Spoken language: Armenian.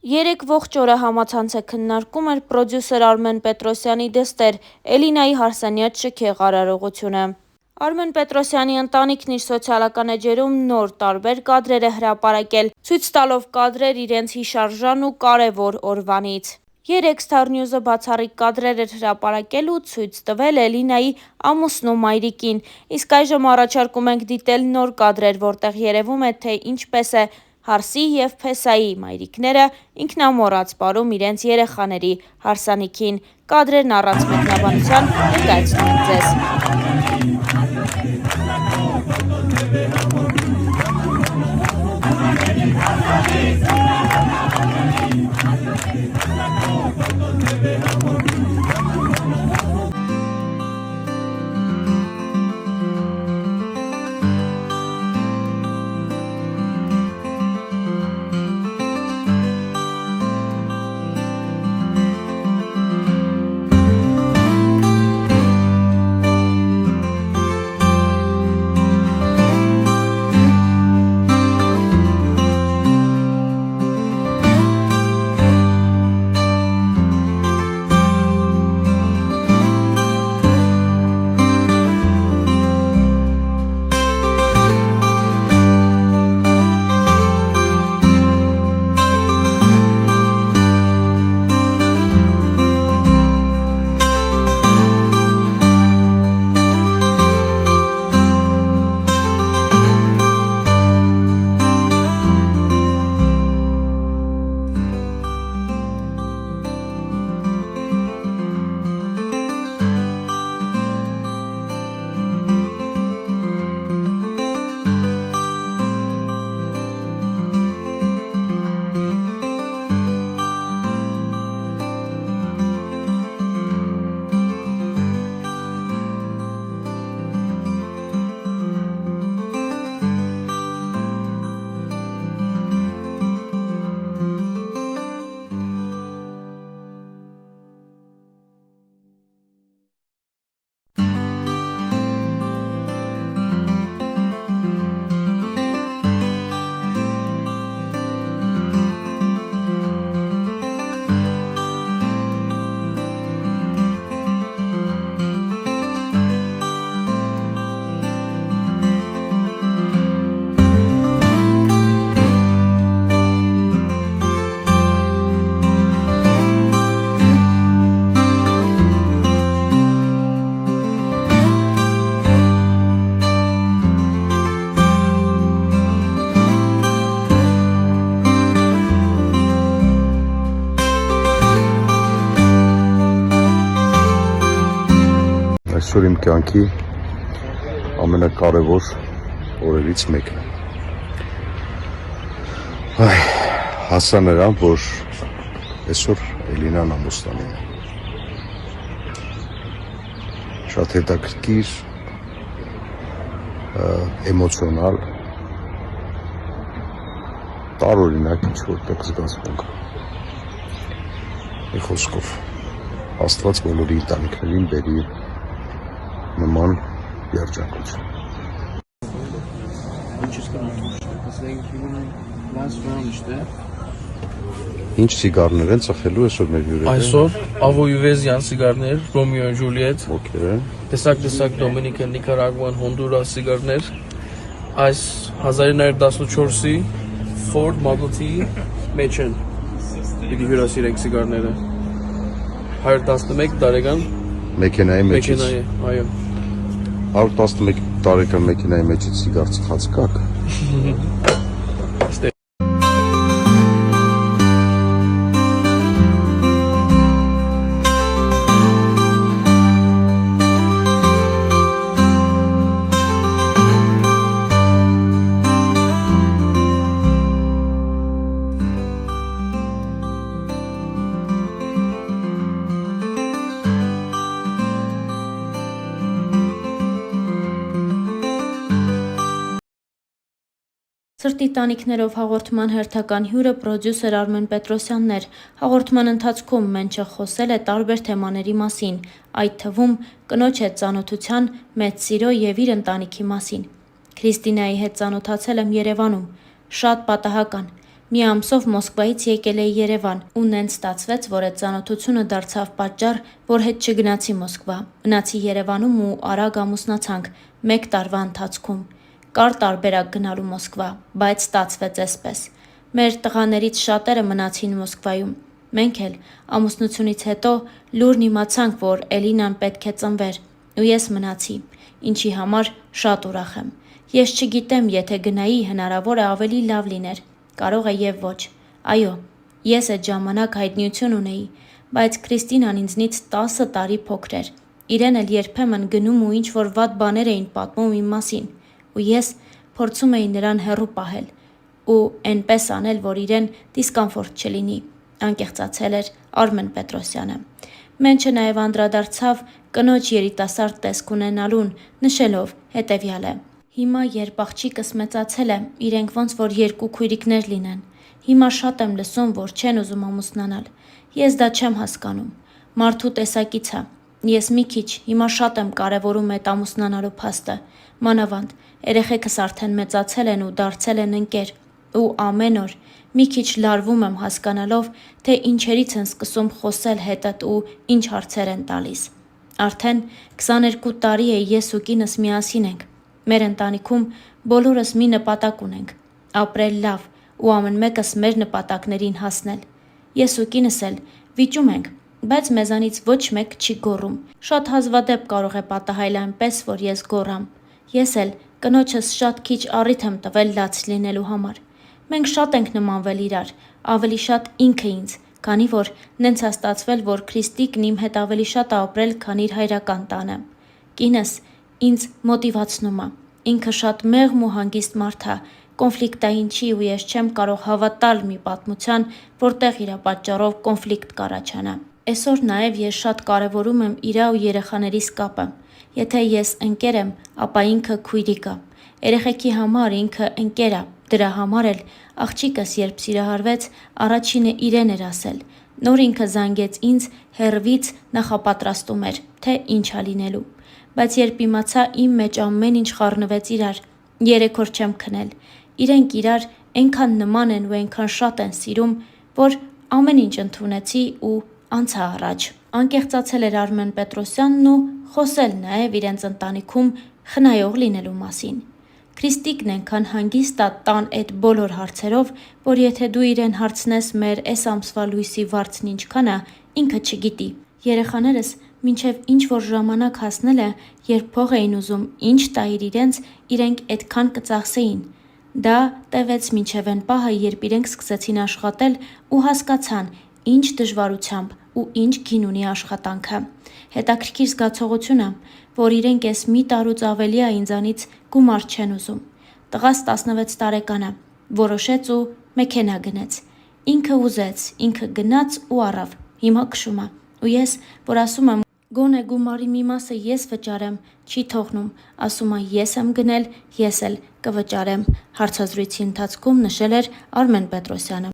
Երեկ ողջ օրը համացանցը քննարկում էր պրոդյուսեր Արմեն Պետրոսյանի դստեր Էլինայի Հարսանյաց շքեղ արարողությունը։ Արմեն Պետրոսյանի ընտանիքն իր սոցիալական էջերում նոր տարբեր կադրեր է հրապարակել, ցույց տալով կադրեր իրենց հիշարժան ու կարևոր օրվանից։ Երեկ Star News-ը բացառիկ կադրեր էր հրապարակել ու ցույց տվել Էլինայի ամուսնու մայրիկին, իսկ այժմ առաջարկում ենք դիտել նոր կադրեր, որտեղ երևում է, թե ինչպես է Հարսի և Փեսայի մայրիկները ինքնամոռաց պարում իրենց երեխաների հարսանիքին։ Կադրերն առանց մեկնաբանության ներկայացնում ենք ձեզ։ Այսօր իմ կյանքի ամենակարևոր օրերից մեկն է։ Հասա նրան, որ այսօր Էլինան ամուսնանում է։ Շատ հետաքրքիր, էմոցիոնալ, տարօրինակ ինչ-որտեղ զգացմունք։ Մի խոսքով, Աստված բոլորի ընտանիքներին բերի նման երջանկություն։ Ինչ սիգարներ են ծխելու այսօր մեր հյուրերը։ Այսօր Ավոյուվեզյան սիգարներ, Ռոմեո և Ջուլիետ, տեսակ Դոմինիկան, Նիկարագուան, Հոնդուրաս սիգարներ, այս 1914-ի Ford Model T մեջ են, պիտի հյուրասիրենք սիգարները, 111 տարեկան մեքենայի մեջից։ Այո։ 111 տարեկան մեքենայի մեջից սիգար ծխած կաք։ Սրտի տանիքներով հաղորդման հերթական հյուրը պրոդյուսեր Արմեն Պետրոսյանն էր։ Հաղորդման ընթացքում Մենչը խոսել է տարբեր թեմաների մասին, այդ թվում կնոջ հետ ծանոթության, մեծ սիրո և իր ընտանիքի մասին։ Քրիստինայի հետ ծանոթացել եմ Երևանում։ Շատ պատահական։ Մի ամսով Մոսկվայից եկել էի Երևան ու նենց ստացվեց, որ այդ ծանոթությունը դարձավ պատճառ, որ հետ չգնացի Մոսկվա։ Մնացի Երևանում ու արագ ամուսնացանք 1 տարվա ընթացքում։ Կար տարբերակ գնալու Մոսկվա, բայց ստացվեց էսպես։ Մեր տղաներից շատերը մնացին Մոսկվայում։ Մենք էլ ամուսնությունից հետո լուրն իմացանք, որ Էլինան պետք է ծնվեր, ու ես մնացի, ինչի համար շատ ուրախ եմ։ Ես չգիտեմ, եթե գնայի, հնարավոր է ավելի լավ լիներ, կարող է եւ ոչ։ Այո, ես այդ ժամանակ հայտնիություն ունեի, բայց Քրիստինան ինձնից 10 տարի փոքր էր։ Իրեն էլ երբեմն գնում ու ինչ որ վատ բաներ էին պատմում իմ մասին, ու ես փորձում էի նրան հեռու պահել ու այնպես անել, որ իրեն դիսկոմֆորտ չլինի, անկեղծացել էր Արմեն Պետրոսյանը։ Մենչը նաև անդրադարձավ կնոջ երիտասարդ տեսք ունենալուն, նշելով հետևյալը. Հիմա երբ աղջիկս մեծացել է, իրենք ոնց որ 2 քույրիկներ լինեն։ Հիմա շատ եմ լսում, որ չեն ուզում ամուսնանալ։ Ես դա չեմ հասկանում։ Մարդու տեսակից է։ Ես մի քիչ հիմա շատ եմ կարևորում այդ ամուսնանալու փաստը։ Մանավանդ երեխեքս արդեն մեծացել են ու դարձել են ընկեր, ու ամեն օր մի քիչ լարվում եմ հասկանալով, թե ինչերից են սկսում խոսել հետդ ու ինչ հարցեր են տալիս։ Արդեն 22 տարի է ես ու կինս միասին ենք։ Մեր ընտանիքում բոլորս մի նպատակ ունենք՝ ապրել լավ ու ամեն մեկս մեր նպատակներին հասնել։ Ես ու կինս էլ վիճում ենք, բայց մեզանից ոչ մեկ չի գոռում։ Շատ հազվադեպ կարող է պատահել այնպես, որ ես գոռամ։ Ես էլ կնոջս շատ քիչ առիթ եմ տվել լաց լինելու համար։ Մենք շատ ենք նմանվել իրար, ավելի շատ ինքը ինձ, քանի որ նենց է ստացվել, որ Քրիստիկն իմ հետ ավելի շատ է ապրել, քան իր հայրական տանը։ Կինս ինձ մոտիվացնում է, ինքը շատ մեղմ ու հանգիստ մարդ է, կոնֆլիկտային չի ու ես չեմ կարող հավատալ մի պատմության, որտեղ իրա պատճառով կոնֆլիկտ կառաջանա։ Այսօր նաև ես շատ կարևորում եմ իրա ու երեխաներիս կապը։ Եթե ես ընկեր եմ, ապա ինքը քույրիկ է։ Երեխեքի համար ինքը ընկեր է, դրա համար էլ աղջիկս երբ սիրահարվեց, առաջինը իրեն էր ասել։ Նոր ինքը զանգեց ինձ հեռվից նախապատրաստում էր, թե ինչ է լինելու։ Բայց երբ իմացա իմ մեջ ամեն ինչ խառնվեց իրար, 3 օր չեմ քնել։ Իրենք իրար այնքան նման են ու այնքան շատ են սիրում, որ ամեն ինչ ընդունեցի ու անցա առաջ։ Անկեղծացել էր Արմեն Պետրոսյանն ու խոսել նաև իրենց ընտանիքում խնայող լինելու մասին։ Քրիստիկն այնքան հանգիստ է տան այդ բոլոր հարցերով, որ եթե դու իրեն հարցնես մեր այս ամսվա լույսի վարձն ինչքան է, ինքը չգիտի։ Երեխաներս մինչև ինչ որ ժամանակ հասնել է, երբ փող էին ուզում ինչ տայր իրենց, իրենք այդքան կծախսեին։ Դա տևեց մինչև այն պահը, երբ իրենք սկսեցին աշխատել ու հասկացան, ինչ դժվարությամբ ու ինչ գին ունի աշխատանքը։ Հետաքրքիր զգացողություն է, որ իրենք այս մի տարուց ավելի է ինձանից գումար չեն ուզում։ Տղաս 16 տարեկան է, որոշեց ու մեքենա գնեց։ Ինքը ուզեց, ինքը գնաց ու առավ, հիմա քշում է։ Ու ես, որ ասում եմ, գոնե գումարի մի մասը ես վճարեմ, չի թողնում, ասում է ես եմ գնել, ես էլ կվճարեմ, հարցազրույցի ընթացքում նշել էր Արմեն Պետրոսյանը։